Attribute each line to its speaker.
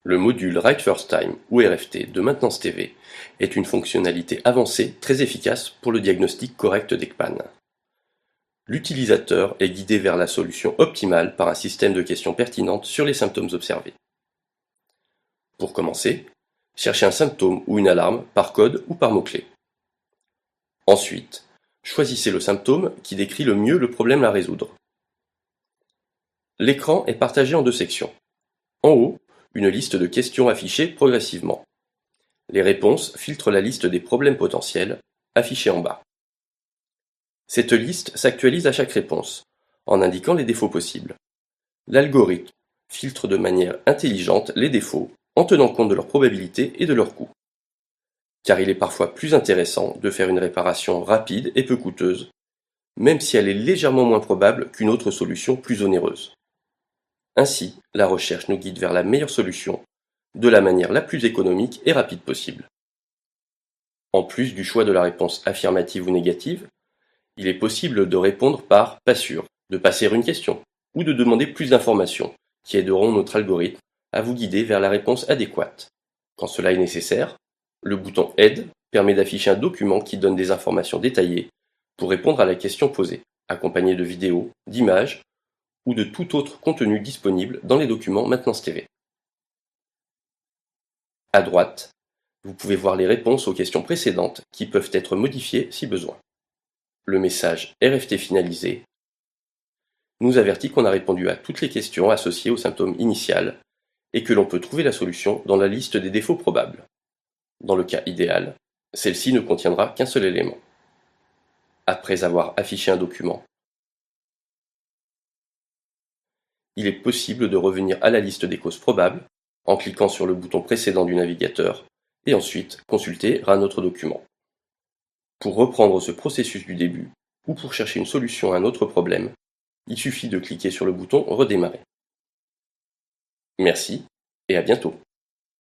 Speaker 1: Le module Write First Time ou RFT de Maintenance TV est une fonctionnalité avancée très efficace pour le diagnostic correct des pannes. L'utilisateur est guidé vers la solution optimale par un système de questions pertinentes sur les symptômes observés. Pour commencer, cherchez un symptôme ou une alarme par code ou par mot-clé. Ensuite, choisissez le symptôme qui décrit le mieux le problème à résoudre. L'écran est partagé en deux sections. En haut, une liste de questions affichées progressivement. Les réponses filtrent la liste des problèmes potentiels, affichée en bas. Cette liste s'actualise à chaque réponse, en indiquant les défauts possibles. L'algorithme filtre de manière intelligente les défauts, en tenant compte de leur probabilité et de leur coût. Car il est parfois plus intéressant de faire une réparation rapide et peu coûteuse, même si elle est légèrement moins probable qu'une autre solution plus onéreuse. Ainsi, la recherche nous guide vers la meilleure solution, de la manière la plus économique et rapide possible. En plus du choix de la réponse affirmative ou négative, il est possible de répondre par « pas sûr », de passer une question, ou de demander plus d'informations, qui aideront notre algorithme à vous guider vers la réponse adéquate. Quand cela est nécessaire, le bouton « Aide » permet d'afficher un document qui donne des informations détaillées pour répondre à la question posée, accompagné de vidéos, d'images ou de tout autre contenu disponible dans les documents Maintenance TV. À droite, vous pouvez voir les réponses aux questions précédentes qui peuvent être modifiées si besoin. Le message RFT finalisé nous avertit qu'on a répondu à toutes les questions associées au symptôme initial et que l'on peut trouver la solution dans la liste des défauts probables. Dans le cas idéal, celle-ci ne contiendra qu'un seul élément. Après avoir affiché un document, il est possible de revenir à la liste des causes probables en cliquant sur le bouton précédent du navigateur et ensuite consulter un autre document. Pour reprendre ce processus du début ou pour chercher une solution à un autre problème, il suffit de cliquer sur le bouton Redémarrer. Merci et à bientôt.